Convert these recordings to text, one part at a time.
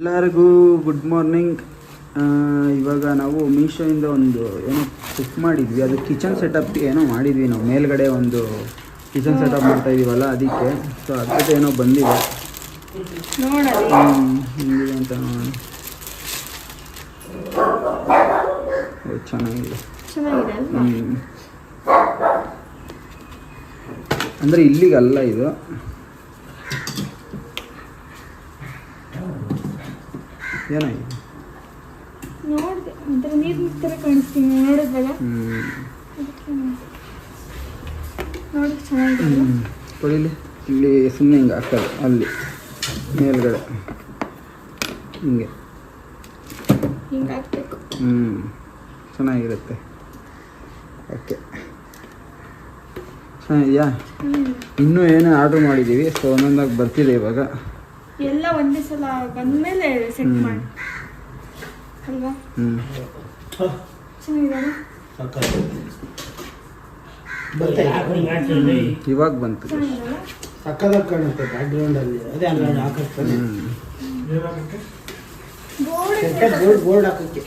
ಎಲ್ಲರಿಗೂ good morning. ಇವಾಗ ನಾವು ಮೀಶೋಯಿಂದ ಒಂದು ಏನೋ ಬುಕ್ ಮಾಡಿದ್ವಿ, ಅದು ಕಿಚನ್ ಸೆಟಪ್ ಏನೋ ಮಾಡಿದ್ವಿ ನಾವು. ಮೇಲ್ಗಡೆ ಒಂದು ಕಿಚನ್ ಸೆಟಪ್ ಮಾಡ್ತಾ ಇದೀವಲ್ಲ, ಅದಕ್ಕೆ. ಸೊ ಅದ್ರದ್ದು ಏನೋ ಬಂದಿದೆ, ಹೆಂಗಿದೆ ಅಂತ ನೋಡೋಣ. ಚೆನ್ನಾಗಿದೆ. ಅಂದರೆ ಇಲ್ಲಿಗಲ್ಲ ಇದು, ಏನಾಗಿದೆ ನೋಡಿದೆ ಒಂಥರ ನೀರು ಥರ ಕಾಣಿಸ್ತೀನಿ ನೋಡಿದ್ವಲ್ಲ, ನೋಡಿ ಚೆನ್ನಾಗಿದೆ. ಕೊಡಿಲಿ, ಇಲ್ಲಿ ಸುಮ್ಮನೆ ಹಿಂಗೆ ಹಾಕೋದು, ಅಲ್ಲಿ ಮೇಲ್ಗಡೆ ಹಿಂಗೆ ಹಾಕ್ಬೇಕು. ಚೆನ್ನಾಗಿರುತ್ತೆ. ಓಕೆ, ಚೆನ್ನಾಗಿದೆಯಾ? ಇನ್ನೂ ಏನೋ ಆರ್ಡ್ರ್ ಮಾಡಿದ್ದೀವಿ. ಸೊ ಒಂದೊಂದಾಗಿ ಬರ್ತಿದೆ ಇವಾಗ. ಎಲ್ಲ ಒಂದೇ ಸಲ ಬಂದಮೇಲೆ ಸೆಟ್ ಮಾಡಿ ಅಲ್ವಾ? ಚೆನ್ನಾಗಿದೆ. ಇವಾಗ ಬಂತು, ಸಕ್ಕದಾಗಿ ಕಾಣುತ್ತೆ ಬ್ಯಾಕ್ಗ್ರೌಂಡ್ ಅಲ್ಲಿ. ಅದೇ ಅಲ್ಲ ಹಾಕಕ್ಕೆ ಬೋರ್ಡ್ ಹಾಕಕ್ಕೆ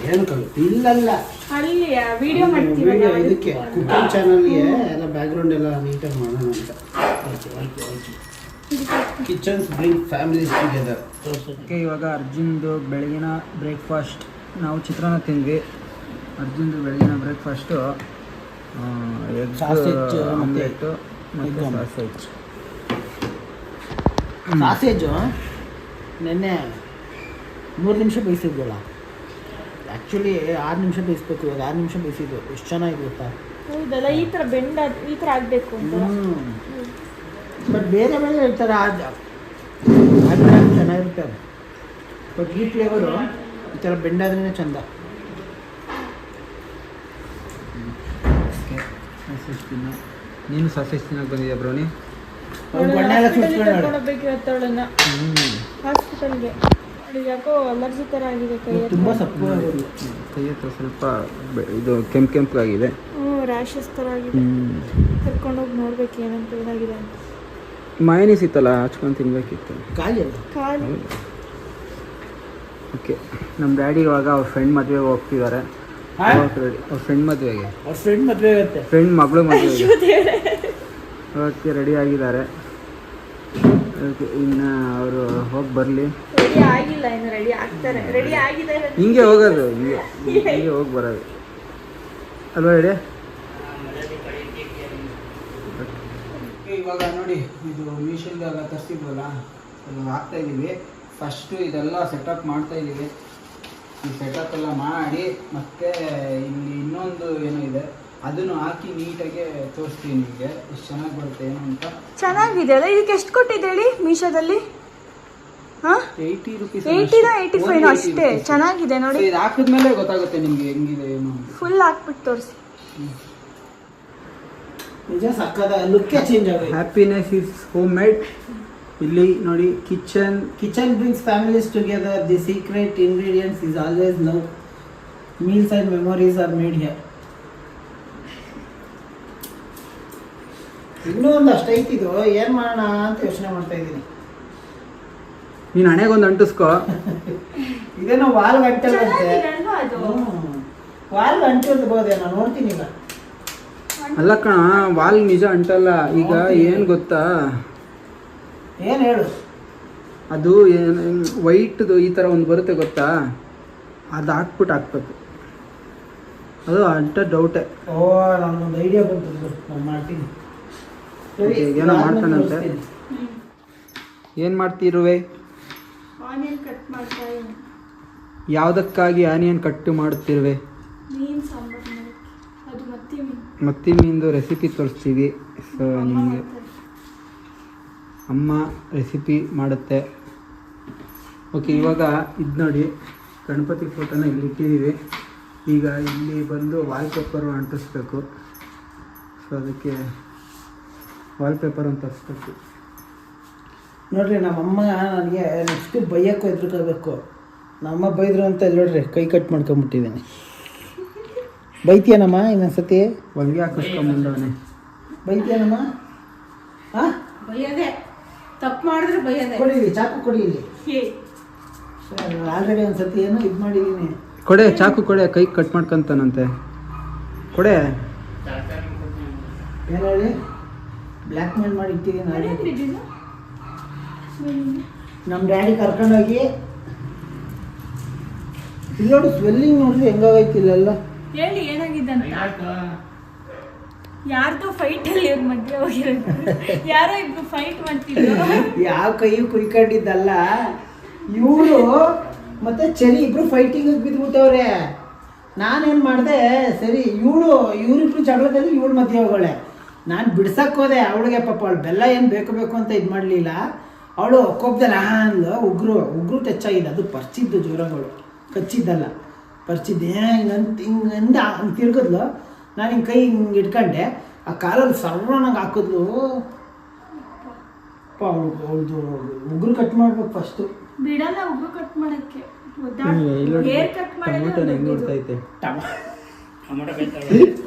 ಏನು ಕಾಣುತ್ತೆ ಇಲ್ಲಲ್ಲ, ಅಲ್ಲಿ ವಿಡಿಯೋ ಮಾಡ್ತೀವಿ ಇದಕ್ಕೆ ಕುಕಿಂಗ್ ಚಾನಲ್ಗೆ ಎಲ್ಲ ಬ್ಯಾಕ್ಗ್ರೌಂಡ್ ಎಲ್ಲ ನೀಟಾಗಿ ಮಾಡೋಣ ಅಂತ. Kitchens bring families together. Okay, ಇವಾಗ ಅರ್ಜುನ್ದು ಬೆಳಗಿನ ಬ್ರೇಕ್ಫಾಸ್ಟ್. ನಾವು ಚಿತ್ರಾನ್ನ ತಿಂದ್ವಿ. ಅರ್ಜುನ್ದು ಬೆಳಗಿನ ಬ್ರೇಕ್ಫಾಸ್ಟು ಎಗ್ ಆಮ್ಲೆಟ್ಟು ಮತ್ತು ಸಾಸೇಜು ನೆನ್ನೆ 3 ನಿಮಿಷ ಬೇಯಿಸಿದ್ವಲ್ಲ, ಆ್ಯಕ್ಚುಲಿ 6 ನಿಮಿಷ ಬೇಯಿಸ್ಬೇಕು. ಇವಾಗ 6 ನಿಮಿಷ ಬೇಯಿಸಿದ್ದು. ಎಷ್ಟು ಚೆನ್ನಾಗಿ ಗೊತ್ತಾ? ಹೌದಲ್ಲ, ಈ ಥರ ಬೆಂಡ್ ಈ ಥರ ಆಗಬೇಕು ಅಂತ. ಬಟ್ ಬೇರೆ ಬೇರೆ ಈ ಥರ ಚೆನ್ನಾಗಿರುತ್ತೆ. ಬಟ್ ಈ ಫ್ಲೇವರು ಈ ಥರ ಬೆಂಡಾದ್ರೇ ಚಂದ. ನೀನು ಸಾಸೇಜ್ ತಿನ್ನಕ್ಕೆ ಬಂದಿದ್ಯಾ ಬ್ರೋನಿ? ಹಾಸ್ಪಿಟಲ್ಗೆ ಯಾಕೋ ಅಲರ್ಜಿ ಥರ ಆಗಿದೆ. ತುಂಬ ಸಪ್ಪು ಕೈ ಹತ್ರ ಸ್ವಲ್ಪ ಇದು ಕೆಂಪಾಗಿದೆ. ರ್ಯಾಷಸ್ ಥರ ಆಗಿದೆ. ಕರ್ಕೊಂಡೋಗಿ ನೋಡ್ಬೇಕು ಏನಂತ ಏನಾಗಿದೆ ಅಂತ. ಮೈನೀಸ್ ಇತ್ತಲ್ಲ, ಹಚ್ಕೊಂಡು ತಿನ್ಬೇಕಿತ್ತು. ಕಾಲು ಓಕೆ, ನಮ್ಮ ಡ್ಯಾಡಿ ಇವಾಗ ಅವ್ರ ಫ್ರೆಂಡ್ ಮದುವೆಗೆ ಹೋಗ್ತಿದ್ದಾರೆ. ಅವ್ರ ಫ್ರೆಂಡ್ ಮದುವೆಗೆ, ಫ್ರೆಂಡ್ ಮಗಳು ಮದುವೆಗೆ ಓಕೆ ರೆಡಿ ಆಗಿದ್ದಾರೆ. ಓಕೆ, ಇನ್ನು ಅವರು ಹೋಗಿ ಬರಲಿ. ರೆಡಿ ಆಗಿಲ್ಲ, ಇನ್ನು ರೆಡಿ ಆಗ್ತಾರೆ. ರೆಡಿ ಆಗಿದೆ, ಹಿಂಗೆ ಹೋಗೋದು, ಹಿಂಗೆ ಹೋಗಿ ಬರೋದು ಅಲ್ವಾ ರೆಡಿ? ಇವಾಗ ನೋಡಿ, ಇದು ಮೀಶೋದೆಲ್ಲ ತರಿಸಿದ್ವಲ್ಲ, ಅದು ಹಾಕ್ತಾ ಇದ್ದೀವಿ. ಫಸ್ಟು ಇದೆಲ್ಲ ಸೆಟಪ್ ಮಾಡ್ತಾ ಇದ್ದೀವಿ. ಈ ಸೆಟಪ್ ಎಲ್ಲ ಮಾಡಿ ಮತ್ತೆ ಇಲ್ಲಿ ಇನ್ನೊಂದು ಏನೋ ಇದೆ, ಅದನ್ನು ಹಾಕಿ ನೀಟಾಗಿ ತೋರಿಸ್ತೀನಿ ನಿಮಗೆ ಎಷ್ಟು ಚೆನ್ನಾಗಿ ಬರುತ್ತೆ ಏನು ಅಂತ. ಚೆನ್ನಾಗಿದೆ ಅಲ್ಲ? ಇದಕ್ಕೆ ಎಷ್ಟು ಕೊಟ್ಟಿದ್ದು ಹೇಳಿ ಮೀಶೋದಲ್ಲಿ? 80 ರೂಪೀಸ್, 85 ಅಷ್ಟೇ. ಚೆನ್ನಾಗಿದೆ ನೋಡಿ. ಇದು ಹಾಕಿದ್ಮೇಲೆ ಗೊತ್ತಾಗುತ್ತೆ ನಿಮಗೆ ಹೆಂಗಿದೆ ಏನು. ಫುಲ್ ಹಾಕ್ಬಿಟ್ಟು ತೋರಿಸಿ. ನಿಜ ಸಕ್ಕದ ಲುಕ್ಕೇ ಚೇಂಜ್ ಆಗುತ್ತೆ. Happiness is home made. ಇಲ್ಲಿ ನೋಡಿ, kitchen brings families together. The secret ingredients is always love. Meals and memories are made here. ಇನ್ನೂ ಒಂದು ಅಷ್ಟೈತಿದು, ಏನು ಮಾಡೋಣ ಅಂತ ಯೋಚನೆ ಮಾಡ್ತಾ ಇದ್ದೀನಿ. ನೀನು ಹಣೆಗೊಂದು ಅಂಟಿಸ್ಕೋ. ಇದೇನೋ ವಾಲ್ ಗಂಟೆಲ್ಲಂತೆ. ವಾಲ್ ಅಂಟಿರ್ಬೋದೇನೋ, ನೋಡ್ತೀನಿ ಈಗ. ಅಲ್ಲ ಕಣ, ವಾಲ್ ನಿಜ ಅಂಟಲ್ಲ. ಈಗ ಏನು ಗೊತ್ತಾ, ಏನು ಹೇಳು? ಅದು ವೈಟ್ದು ಈ ಥರ ಒಂದು ಬರುತ್ತೆ ಗೊತ್ತಾ, ಅದು ಹಾಕ್ಬೇಕು. ಅದು ಅಂಟ ಡೌಟೇ. ನನ್ನೊಂದು ಐಡಿಯಾ ಬಂತು, ನಾನು ಮಾಡ್ತೀನಿ. ಏನೋ ಮಾಡ್ತಾನಂತೆ. ಏನು ಮಾಡ್ತಿರುವೆ? ಆನಿಯನ್ ಕಟ್ ಮಾಡ್ತಾ ಇದ್ದೀನಿ. ಯಾವುದಕ್ಕಾಗಿ ಆನಿಯನ್ ಕಟ್ ಮಾಡುತ್ತಿರುವೆ? ಮೀನು ಸಾಂಬಾರು ಮಾಡೋಕ್ಕೆ. ಅದು ಮತ್ತಿ ಮೀನ್ದು ರೆಸಿಪಿ ತೋರಿಸ್ತೀವಿ. ಸೊ ನಿಮಗೆ ಅಮ್ಮ ರೆಸಿಪಿ ಮಾಡುತ್ತೆ. ಓಕೆ, ಇವಾಗ ಇದು ನೋಡಿ, ಗಣಪತಿ ಫೋಟೋನ ಇಲ್ಲಿ ಇಟ್ಟಿದ್ದೀವಿ. ಈಗ ಇಲ್ಲಿ ಬಂದು ವಾಲ್ಪೇಪರು ಅಂಟಿಸ್ಬೇಕು. ಸೊ ಅದಕ್ಕೆ ವಾಲ್ಪೇಪರ್ ಅಂತ ತರಿಸ್ಬೇಕು. ನೋಡ್ರಿ, ನಮ್ಮಮ್ಮ ನನಗೆ ನೆಕ್ಸ್ಟ್ ಬೈಯಕ್ಕೂ ಎದುರ್ಕೋಬೇಕು. ನಮ್ಮಮ್ಮ ಬೈದ್ರು ಅಂತ ನೋಡ್ರಿ ಕೈ ಕಟ್ ಮಾಡ್ಕೊಂಬಿಟ್ಟಿದ್ದೀನಿ. ಬೈತೀಯನಮ್ಮ ಇನ್ನೊಂದ್ಸತಿ? ಹೊಲಿಗೆ ಹಾಕಿಸ್ಕೊಂಬಂದವನೇ. ಬೈತೀಯನಮ್ಮ? ಹಾಂ ಬೈಯೋದೆ, ತಪ್ಪು ಮಾಡಿದ್ರೆ ಬೈಯೋದೆ. ಕೊಡಿಲಿ, ಚಾಕು ಕೊಡಿಲಿ. ಏ, ಆಲ್ರೆಡಿ ಒಂದ್ಸತಿ ಏನೋ ಇದು ಮಾಡಿದ್ದೀನಿ. ಕೊಡೆ, ಚಾಕು ಕೊಡೆ, ಕೈ ಕಟ್ ಮಾಡ್ಕೊಂತಾನಂತೆ. ಕೊಡೆ. ಏನು ಹೇಳಿ, ಬ್ಲ್ಯಾಕ್ ಮೇಲ್ ಮಾಡಿ ಇಟ್ಟಿದ್ದೀನಿ ಆಲ್ರೆಡಿ. ಅದೇನಿದು? ನಮ್ಮ ಡ್ಯಾಡಿ ಕರ್ಕೊಂಡೋಗಿ ಇಲ್ಲಿ ನೋಡಿ, ಸ್ವೆಲ್ಲಿಂಗ್ ನೋಡಿದ್ರೆ ಹೆಂಗಾಗೈತಿ ಇಲ್ಲೆಲ್ಲ. ಹೇಳಿ ಏನಾಗಿದ್ದಂತ. ಯಾರ್ದೋ ಫೈಟ್ ಅಲ್ಲಿ ಇವ್ರ ಮಧ್ಯೆ ಹೋಗಿರೋದು. ಯಾರೋ ಇಬ್ರು ಫೈಟ್ ಮಾಡ್ತಿದ್ರು. ಯಾವ ಕೈ ಕುಯ್ಕೊಂಡಿದ್ದಲ್ಲ, ಇವರು ಮತ್ತೆ ಚರಿ ಇಬ್ರು ಫೈಟಿಂಗ್ ಬಿದ್ದುಬಿಟ್ಟವ್ರೆ. ನಾನೇನು ಮಾಡಿದೆ, ಸರಿ ಇವರಿಬ್ರು ಜಗಳದಲ್ಲಿ ಇವಳು ಮಧ್ಯೆ ಹೋಗೋಳೆ. ನಾನು ಬಿಡ್ಸಕ್ಕೆ ಹೋದೆ ಅವಳಿಗೆ. ಪಾಪ ಅವಳು ಬೆಲ್ಲ ಏನು ಬೇಕು ಅಂತ ಇದು ಮಾಡಲಿಲ್ಲ. ಅವಳು ಕೋಪದಲ್ಲಿ ಅಂದ್ಲು. ಉಗ್ರು ಟಚ್ ಆಗಿದೆ. ಅದು ಪರಿಚಿದ್ದು ಜ್ವರಗಳು, ಕಚ್ಚಿದ್ದಲ್ಲ, ಪರಿಚಿದ್ದು. ಹಿಂಗಂದ ಹಂಗೆ ತಿರ್ಗಿದ್ಲು. ನಾನು ಹಿಂಗೆ ಕೈ ಹಿಂಗೆ ಇಟ್ಕೊಂಡೆ. ಆ ಕಾಲಲ್ಲಿ ಸರ್ವನಾಗ ಹಾಕಿದ್ಲು. ಅವಳದು ಉಗುರು ಕಟ್ ಮಾಡ್ಬೇಕು ಫಸ್ಟು. ಬಿಡಲ್ಲ ಉಗ್ರು ಕಟ್ ಮಾಡಕ್ಕೆ. ಹೇರ್ ಕಟ್ ನೋಡ್ತೈತೆ.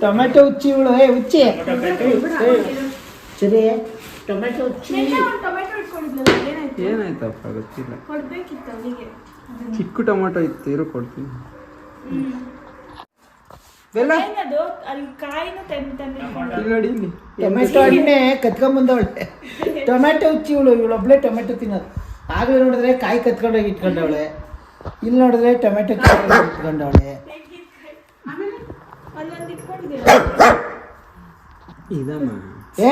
ಟೊಮೆಟೊ ಉಚ್ಚಿ ಇವಳು. ಉಚ್ಚಿ ಸರಿ, ಟೊಮೆಟೊ ಉಚ್ಚಿ. ಟೊಮೆಟೊ ಇಟ್ಕೊಂಡಿದ್ಲಲ್ಲ, ಏನಾಯ್ತು? ಏನಾಯ್ತಪ್ಪ ಗೊತ್ತಿಲ್ಲ. ಕೊಡ್ಬೇಕಿತ್ತು ಅವಳಿಗೆ. ಚಿಕ್ಕ ಟೊಮೆಟೊ ಇತ್ತು, ಇರೋ ಕೊಡ್ತೀನಿ. ಬೆಲ್ಲ ಏನದು? ಅಲ್ಲಿ ಕಾಯಿನ ತಂದಿಟ್ಕೊಂಡು ಇಲ್ಲಿ ನೋಡಿ, ಇಲ್ಲಿ ಟೊಮೆಟೊ ಹಣ್ಣೆ ಕತ್ಕೊಂಡ್ಬಂದವಳೆ. ಟೊಮೆಟೊ ಉಚ್ಚಿ ಇವಳೊಬ್ಳೆ ಟೊಮೆಟೊ ತಿನ್ನೋದು. ಆಗಲೇ ನೋಡಿದ್ರೆ ಕಾಯಿ ಕತ್ಕೊಂಡೋಗಿ ಇಟ್ಕೊಂಡವಳೆ. ಇಲ್ಲಿ ನೋಡಿದ್ರೆ ಟೊಮೆಟೊ ಇಟ್ಕೊಂಡವಳೆ. ಆಮೇಲೆ ಅಲ್ಲೊಂದು ಇಟ್ಕೊಂಡಿದ್ದೀರ. ಇದಮ್ಮ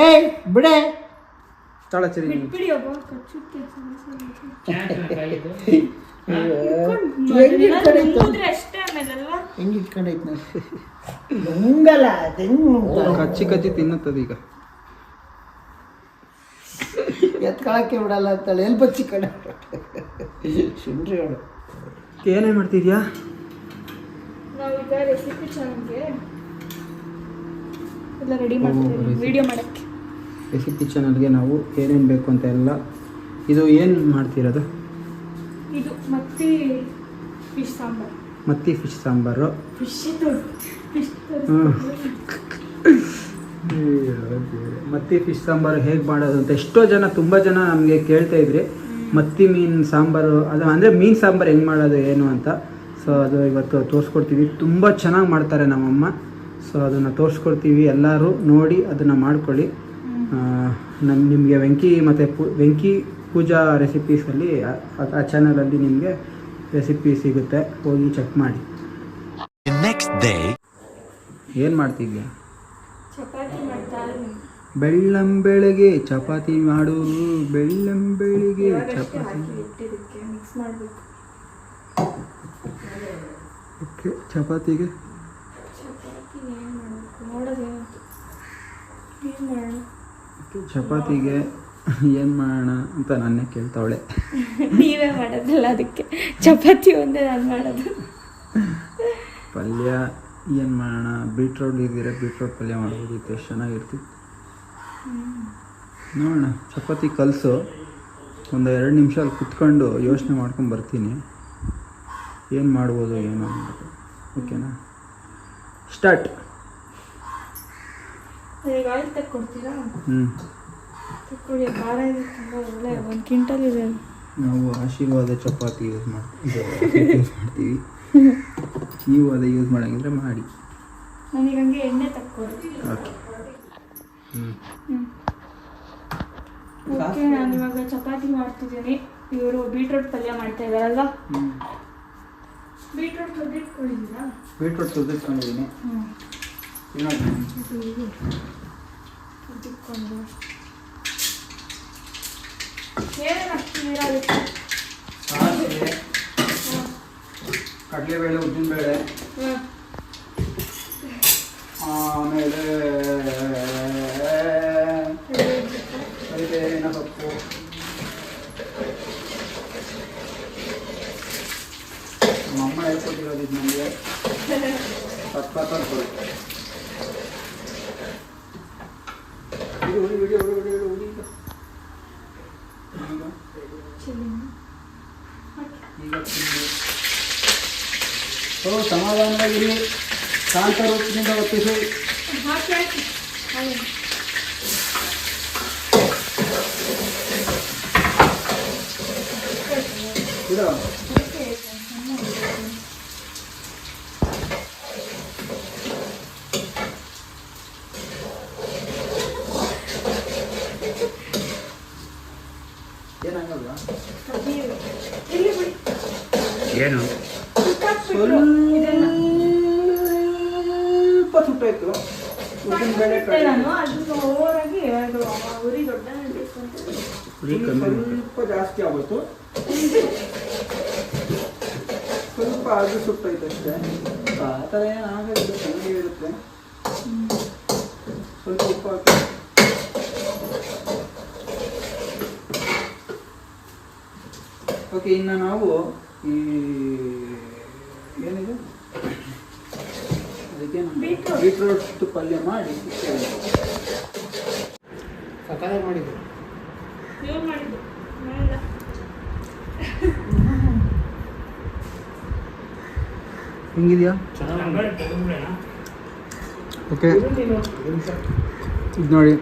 ಏಯ್ ಬಿಡೆ, ತಳ ಚರಿ. ಬಿಟ್ಬಿಡಿ ಒಬ್ಬ ಕಚ್ಚುತ್ತೆ. ಮುಗಿದ್ರೆ ಅಷ್ಟೇ ಆಮೇಲಲ್ವಾ? ಹೆಂಗೆ ಇಟ್ಕೊಂಡೈತೆ ನೋಡಿ. ಹಂಗಲ್ಲ, ಕಚ್ಚಿ ತಿನ್ನುತ್ತದೆ ಈಗ. ಎತ್ಕೊಳಕ್ಕೆ ಬಿಡಲ್ಲ ಅಂತಾಳೆ. ಎಲ್ಲಿ ಬಚ್ಚಿ ಕಡೆ ಸುಂಡ್ರಿ ಅವಳು. ಏನೇನು ಮಾಡ್ತಿದ್ಯಾ? ನಾವೀಗ ರೆಸಿಪಿ ಚಾನಲ್ಗೆ ಎಲ್ಲ ರೆಡಿ ಮಾಡ್ತೀವಿ, ವಿಡಿಯೋ ಮಾಡೋಕ್ಕೆ. ರೆಸಿಪಿ ಚಾನಲ್ಗೆ ನಾವು ಏನೇನು ಬೇಕು ಅಂತ ಎಲ್ಲ. ಇದು ಏನು ಮಾಡ್ತಿರೋದು? ಇದು ಮತ್ತಿ ಫಿಶ್ ಸಾಂಬಾರು. ಮತ್ತಿ ಫಿಶ್ ಸಾಂಬಾರು. ಫಿಶ್ ಮತ್ತಿ ಫಿಶ್ ಸಾಂಬಾರು ಹೇಗೆ ಮಾಡೋದು ಅಂತ ಎಷ್ಟೋ ಜನ, ತುಂಬ ಜನ ನಮಗೆ ಕೇಳ್ತಾ ಇದ್ರಿ. ಮತ್ತಿ ಮೀನು ಸಾಂಬಾರು, ಅದು ಅಂದರೆ ಮೀನು ಸಾಂಬಾರು ಹೆಂಗೆ ಮಾಡೋದು ಏನು ಅಂತ. ಸೊ ಅದು ಇವತ್ತು ತೋರಿಸ್ಕೊಡ್ತೀವಿ. ತುಂಬ ಚೆನ್ನಾಗಿ ಮಾಡ್ತಾರೆ ನಮ್ಮಮ್ಮ. ಸೊ ಅದನ್ನು ತೋರಿಸ್ಕೊಡ್ತೀವಿ. ಎಲ್ಲರೂ ನೋಡಿ ಅದನ್ನು ಮಾಡ್ಕೊಳ್ಳಿ. ನಿಮಗೆ ವೆಂಕಿ ಪೂಜಾ ರೆಸಿಪೀಸಲ್ಲಿ ಆ ಚಾನಲಲ್ಲಿ ನಿಮಗೆ ರೆಸಿಪಿ ಸಿಗುತ್ತೆ, ಹೋಗಿ ಚೆಕ್ ಮಾಡಿ. ನೆಕ್ಸ್ಟ್ ಡೇ ಏನು ಮಾಡ್ತಿದ್ಯಾ? ಚಪಾತಿ ಮಾಡ್ತಾ ಬೆಳ್ಳಂಬೆಳಗ್ಗೆ ಚಪಾತಿ ಮಾಡು, ಬೆಳ್ಳಂಬೆಳಿಗ್ಗೆ ಚಪಾತಿ. ಇಟ್ಟಿದ್ದಕ್ಕೆ ಮಿಕ್ಸ್ ಮಾಡಬೇಕು. ಓಕೆ, ಚಪಾತಿಗೆ ಏನು ಮಾಡಬೇಕು ನೋಡೋದೇನಂತ. ಏನು ಮಾಡೋಣ? ಚಪಾತಿಗೆ ಏನು ಮಾಡೋಣ ಅಂತ ನನ್ನೇ ಕೇಳ್ತಾವಳೆ. ನೀವೇ ಮಾಡೋದಲ್ಲ, ಅದಕ್ಕೆ ಚಪಾತಿ ಒಂದೇ ನಾನು ಮಾಡೋದು. ಪಲ್ಯ ಏನು ಮಾಡೋಣ? ಬೀಟ್ರೋಟ್ ಇದ್ದಿದ್ರೆ ಬೀಟ್ರೋಟ್ ಪಲ್ಯ ಮಾಡ್ಬೋದಿತ್ತು, ಎಷ್ಟು ಚೆನ್ನಾಗಿರ್ತಿತ್ತು. ನೋಡೋಣ. ಚಪಾತಿ ಕಲಸು, ಒಂದು 2 ನಿಮಿಷ ಅಲ್ಲಿ ಕುತ್ಕೊಂಡು ಯೋಚನೆ ಮಾಡ್ಕೊಂಡು ಬರ್ತೀನಿ ಏನು ಮಾಡ್ಬೋದು ಏನು ಅಂದ್ಬಿಟ್ಟು. ಓಕೆನಾ? ಸ್ಟಾರ್ಟ್. ಈಗ ಆಯಿಲ್ ತಕ್ಕೊಡ್ತೀರಾ? ತಕ್ಕೊಳ್ಳಿ. ಖಾರ ಇದೆ ತುಂಬ ಒಳ್ಳೆ. 1 ಕ್ವಿಂಟಲ್ ಇದೆ. ನಾವು ಆಶೀರ್ವಾದ ಚಪಾತಿ ಯೂಸ್ ಮಾಡ್ತೀವಿ. ನೀವು ಅದೇ ಯೂಸ್ ಮಾಡೋಂಗಿದ್ರೆ ಮಾಡಿ. ನನಗೆ ಹಂಗೆ ಎಣ್ಣೆ ತಕ್ಕೊಡಿ. ಓಕೆ. ಓಕೆ, ನಾನು ಇವಾಗ ಚಪಾತಿ ಮಾಡ್ತಿದ್ದೀನಿ. ಇವರು ಬೀಟ್ರೋಟ್ ಪಲ್ಯ ಮಾಡ್ತಾ ಇದ್ದಾರಲ್ವಾ? ಬೀಟ್ರೋಟ್ ತೊಳೆದಿಟ್ಕೊಂಡಿದ್ದೀರಾ? ಬೀಟ್ರೋಟ್ ತೊಳೆದಿಟ್ಕೊಂಡಿದ್ದೀನಿ. ತೊಳೆದಿಟ್ಕೊಂಡು ಏನೇನು ಹಾಕ್ತಿದ್ದೀರಾ ಅದಕ್ಕೆ? ಸಾಸಿವೆ, ಕಡಲೆಬೇಳೆ, ಉದ್ದಿನಬೇಳೆ, ಆಮೇಲೆ ಕರಿಬೇವಿನ ಸೊಪ್ಪು, ನಮ್ಮಮ್ಮ ಹೇಳ್ಕೊಟ್ಟಿರೋದು ಇದು ನನಗೆ. ಸಕ್ಕತ್ತಾಗಿ ಈಗ ಸಮಾಧಾನವಾಗಿರಿ. ಶಾಂತ ರೂಪದಿಂದ ವರ್ತಿಸಿ. ಹಾಕಿ ಬಿಡು. ಏನಾಗಲ್ವಾ? ಇಲ್ಲಿ ಬಿಡಿ. ಏನು ಸುಟ್ಟಾಕ್ಬಿಟ್ರು ಇದನ್ನ. ಸ್ವಲ್ಪ ಸುಟ್ಟಾಯ್ತು. ಉದ್ದಿನ ಬೇಳೆ ಬಿಟ್ಟೆ ನಾನು ಅದನ್ನ ಓವರಾಗಿ ಅದು ಉರಿ ದೊಡ್ಡ ಬೇಕು ಅಂತ. ಸ್ವಲ್ಪ ಜಾಸ್ತಿ ಆಗೋಯ್ತು. ಸ್ವಲ್ಪ ಅದು ಸುಟ್ಟೈತೆ ಅಷ್ಟೇ. ಆ ಥರ ಏನಾಗಲ್ಲ, ಚೆನ್ನಾಗೇ ಇರುತ್ತೆ. ಸ್ವಲ್ಪ ಉಪ್ಪು ಹಾಕಿ. ಓಕೆ, ಇನ್ನು ನಾವು ಈ ಏನಿದೆ ಅದಕ್ಕೆ ಬೀಟ್ರೋಟ್ ಪಲ್ಯ ಮಾಡಿ ಸಕಾಲ ಮಾಡಿದ್ರು. ಇವ್ರು ಮಾಡಿದ್ದು ಮಾಡಿಲ್ಲ. ಹೆಂಗಿದೆಯಾ? ಓಕೆ, ಇದು ನೋಡಿ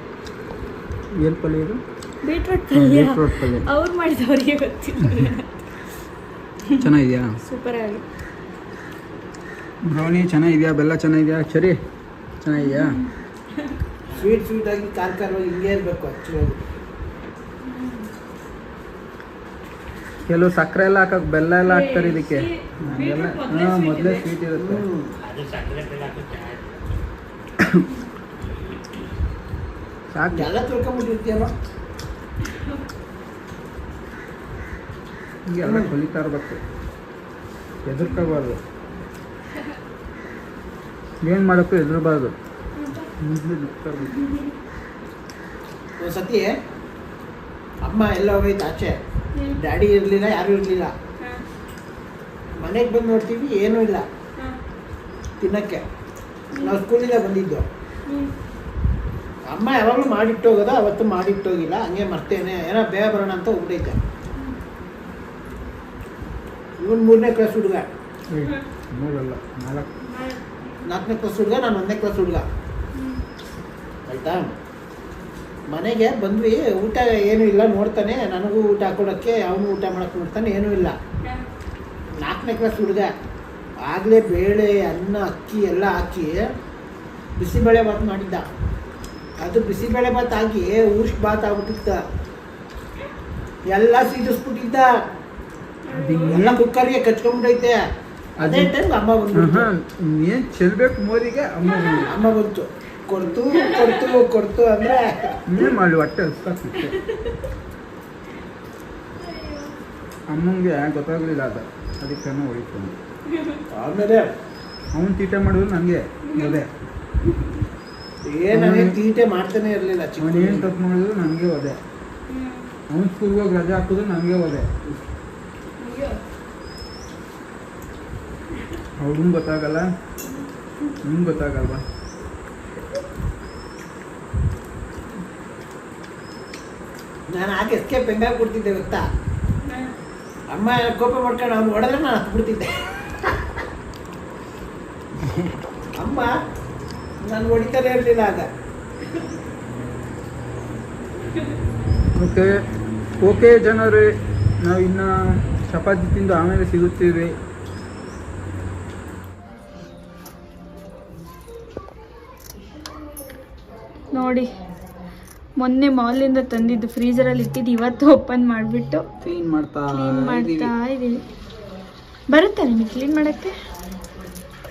ಏನು ಪಲ್ಯ ಇದು? ಬೀಟ್ರೂಟ್ ಪಲ್ಯ. ಬೀಟ್ರೋಟ್ ಪಲ್ಯ ಅವ್ರು ಮಾಡಿದವ್ರಿಗೆ ಗೊತ್ತಿಲ್ಲ. ಚೆನ್ನಾಗಿದೆಯಾ? ಸೂಪರ್ ಆಗಿ. ಬ್ರೌನಿ ಚೆನ್ನಾಗಿದೆಯಾ? ಬೆಲ್ಲ ಚೆನ್ನಾಗಿದೆಯಾ? ಸರಿ ಚೆನ್ನಾಗಿದೆಯಾ? ಸ್ವೀಟ್ ಆಗಿ ಖಾರವಾಗಿ ಹಿಂಗೆ ಇರಬೇಕು ಆ್ಯಕ್ಚುಲಾಗಿ. ಕೆಲವು ಸಕ್ಕರೆ ಎಲ್ಲ ಹಾಕಕ್ಕೆ ಬೆಲ್ಲ ಎಲ್ಲ ಹಾಕ್ತಾರೆ ಇದಕ್ಕೆ. ಎಲ್ಲ ಮೊದಲೇ ಸ್ವೀಟ್ ಇರುತ್ತೆ. ಸಾಕು. ಎಲ್ಲ ತಿಳ್ಕೊಂಬಿಟ್ಟಿರ್ತೀಯಲ್ಲ. ಹಿಂಗೆಲ್ಲ ಕಲಿತಾ ಇರ್ಬೇಕು, ಹೆದರ್ಕೋಬಾರ್ದು. ಏನು ಮಾಡೋಕ್ಕೂ ಹೆದರ್ಬಾರ್ದು. ಒಂದ್ಸತಿ ಅಮ್ಮ ಎಲ್ಲ ಹೋಗೈತೆ ಆಚೆ, ಡ್ಯಾಡಿ ಇರಲಿಲ್ಲ, ಯಾರೂ ಇರಲಿಲ್ಲ. ಮನೆಗೆ ಬಂದು ನೋಡ್ತೀವಿ, ಏನೂ ಇಲ್ಲ ತಿನ್ನಕ್ಕೆ. ನಾವು ಸ್ಕೂಲಿಂದ ಬಂದಿದ್ದು. ಅಮ್ಮ ಯಾವಾಗಲೂ ಮಾಡಿಟ್ಟೋಗೋದ, ಅವತ್ತು ಮಾಡಿಟ್ಟೋಗಿಲ್ಲ, ಹಂಗೆ ಮರ್ತೇನೆ, ಏನೋ ಬೇಗ ಬರೋಣ ಅಂತ ಹೋಗ್ಬಿಟ್ಟೈತೆ. ಇವನು 3ನೇ ಕ್ಲಾಸ್ ಹುಡುಗ, 3 ಅಲ್ಲ 4. 4ನೇ ಕ್ಲಾಸ್ ಹುಡುಗ, ನಾನು 1ನೇ ಕ್ಲಾಸ್ ಹುಡುಗ. ಆಯಿತಾ, ಮನೆಗೆ ಬಂದ್ವಿ. ಊಟ ಏನೂ ಇಲ್ಲ, ನೋಡ್ತಾನೆ. ನನಗೂ ಊಟ ಹಾಕೊಡೋಕ್ಕೆ, ಅವನು ಊಟ ಮಾಡೋಕ್ಕೆ ನೋಡ್ತಾನೆ, ಏನೂ ಇಲ್ಲ. 4ನೇ ಕ್ಲಾಸ್ ಹುಡುಗ ಆಗಲೇ ಬೇಳೆ, ಅನ್ನ, ಅಕ್ಕಿ ಎಲ್ಲ ಹಾಕಿ ಬಿಸಿಬೇಳೆ ಭಾತ್ ಮಾಡಿದ್ದ. ಅದು ಬಿಸಿಬೇಳೆ ಭಾತ್ ಆಗಿ ಊರ್ಷ್ ಭಾತ್ ಆಗ್ಬಿಟ್ಟಿತ್ತ. ಎಲ್ಲ ಸೀದಿಸ್ಬಿಟ್ಟಿದ್ದ, ಎಲ್ಲ ಕುಕ್ಕರ್ಗೆ ಕಚ್ಕೊಂಡ್ಬಿಟ್ಟೈತೆ. ಅದೇ ಟೈಮ್ ಅಮ್ಮ ಬಂದ್ಬಿಟ್ಟು, ಏನು ಚೆಲ್ಬೇಕು ಮೋರಿಗೆ. ಅಮ್ಮ ಬಂತು, ಕೊಡ್ತು ಕೊಡ್ತು ಕೊಡ್ತು ಅಂದರೆ ಇನ್ನೇನು ಮಾಡಲಿ, ಹೊಟ್ಟೆ ಹಸ್ತಾಗ್ತಿತ್ತು. ಅಮ್ಮಂಗೆ ಗೊತ್ತಾಗಲಿಲ್ಲ ಅದಕ್ಕೆ ಹೊಡಿತು. ಆಮೇಲೆ ಅವನು ತೀಟೆ ಮಾಡಿದ್ರು ನನಗೆ ಅದೇ. ಏನೇ ತೀಟೆ ಮಾಡ್ತಾನೆ ಇರಲಿಲ್ಲ. ಅವನು ಏನು ತಪ್ಪು ಮಾಡಿದ್ರು ನನಗೆ ಹೋದೆ. ಅವನು ಸ್ಕೂಲ್ಗೆ ಹೋಗಿ ರಜೆ ಹಾಕಿದ್ರು ನನಗೆ ಹೋದೆ. ಅವ್ರಿಗೂ ಗೊತ್ತಾಗಲ್ಲ, ನಿಮ್ಗೆ ಗೊತ್ತಾಗಲ್ವಾ? ನಾನು ಆಕೆ ಎಸ್ಕೇಪ್ ಹೆಂಗಾಗಿ ಕೊಡ್ತಿದ್ದೆ ಗೊತ್ತಾ? ಅಮ್ಮ ಕೋಪ ಮಾಡ್ಕೊಂಡು ಅವ್ನು ಹೊಡೆದ್ರೆ ನಾನು ಹತ್ಬಿಡ್ತಿದ್ದೆ. ಅಮ್ಮ ನಾನು ಹೊಡಿತಾನೆ ಇರಲಿಲ್ಲ ಆಗ. ಓಕೆ ಓಕೆ ಜನರೇ, ನಾವು ಇನ್ನು ಚಪಾತಿ ತಿಂದು ಆಮೇಲೆ ಸಿಗುತ್ತೀವಿ. ನೋಡಿ, ಮೊನ್ನೆ ಮಾಲಿಂದ ತಂದಿದ್ದು ಫ್ರೀಜರಲ್ಲಿ ಇಟ್ಟಿದ್ದು, ಇವತ್ತು ಓಪನ್ ಮಾಡಿಬಿಟ್ಟು ಕ್ಲೀನ್ ಮಾಡ್ತಾ ಇದ್ದೀವಿ. ಬರುತ್ತಾ ನಿಮಗೆ ಕ್ಲೀನ್ ಮಾಡೋಕ್ಕೆ?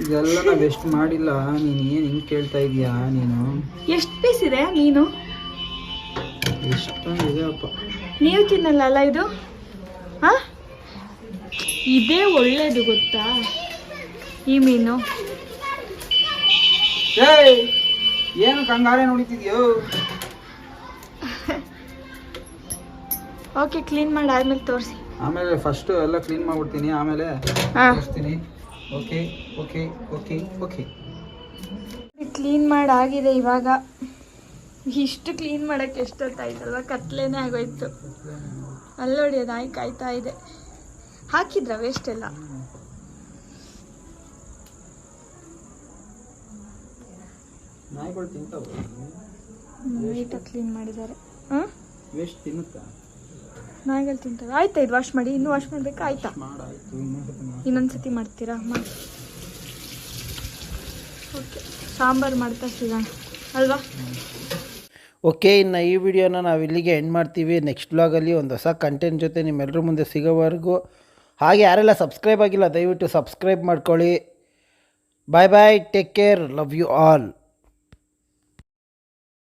ಇದೆಲ್ಲ ನಾವು ಎಷ್ಟು ಮಾಡಿಲ್ಲ. ನೀನು ಏನು ಹಿಂಗೆ ಕೇಳ್ತಾ ಇದೀಯಾ? ನೀನು ಎಷ್ಟು ಪೀಸ್ ಇದೆ? ನೀನು ಎಷ್ಟೊಂದು ಇದೆ ಅಪ್ಪ. ನೀವು ತಿನ್ನಲ್ಲ ಇದು? ಹಾಂ, ಇದೇ ಒಳ್ಳೇದು ಗೊತ್ತಾ ಈ ಮೀನು. ಏನು ಕಂಗಾರೆ ನೋಡಿತಿದ್ಯೋ? ಓಕೆ, ಕ್ಲೀನ್ ಮಾಡಿ ಆದ್ಮೇಲೆ ತೋರಿಸಿ. ಆಮೇಲೆ ಫಸ್ಟು ಎಲ್ಲ ಕ್ಲೀನ್ ಮಾಡ್ಬಿಡ್ತೀನಿ, ಆಮೇಲೆ ತೋರಿಸ್ತೀನಿ. Okay okay okay okay clean ಮಾಡಿ ಆಗಿದೆ. ಇವಾಗ ಇಷ್ಟು ಕ್ಲೀನ್ ಮಾಡೋಕ್ಕೆ ಎಷ್ಟೊತ್ತಾಯ್ತಲ್ವ? ಕತ್ಲೇನೆ ಆಗೋಯ್ತು. ಅಲ್ಲೋಡಿ, ಅದು ಆಯ್ಕೆ ಕಾಯ್ತಾ ಇದೆ. ಹಾಕಿದ್ರ ವೇಸ್ಟ್ ಎಲ್ಲ? ನಾಯಿಗಳು ತಿಂತಾವೆ. ನೀಟಾಗಿ ಕ್ಲೀನ್ ಮಾಡಿದ್ದಾರೆ. ಹಾಂ, ವೇಸ್ಟ್ ತಿನ್ನುತ್ತಾ? ನಾಯಿಗಳು ತಿಂತವೆ. ಆಯ್ತಾ ಇದು ವಾಶ್ ಮಾಡಿ? ಇನ್ನೂ ವಾಶ್ ಮಾಡಬೇಕಾ? ಆಯ್ತಾ? ಮಾಡಾಯ್ತು, ಇನ್ನೊಂದ್ಸತಿ ಮಾಡ್ತೀರಾ? ಮಾಡಿ. ಓಕೆ, ಸಾಂಬಾರು ಮಾಡ್ತಾ ಸಿಗೋಣ ಅಲ್ವಾ? ಓಕೆ, ಇನ್ನು ಈ ವಿಡಿಯೋನ ನಾವು ಇಲ್ಲಿಗೆ ಎಂಡ್ ಮಾಡ್ತೀವಿ. ನೆಕ್ಸ್ಟ್ ಬ್ಲಾಗಲ್ಲಿ ಒಂದು ಹೊಸ ಕಂಟೆಂಟ್ ಜೊತೆ ನಿಮ್ಮೆಲ್ಲರ ಮುಂದೆ ಸಿಗೋವರೆಗೂ. ಹಾಗೆ ಯಾರೆಲ್ಲ ಸಬ್ಸ್ಕ್ರೈಬ್ ಆಗಿಲ್ಲ ದಯವಿಟ್ಟು ಸಬ್ಸ್ಕ್ರೈಬ್ ಮಾಡ್ಕೊಳ್ಳಿ. Bye bye, take care, love you all.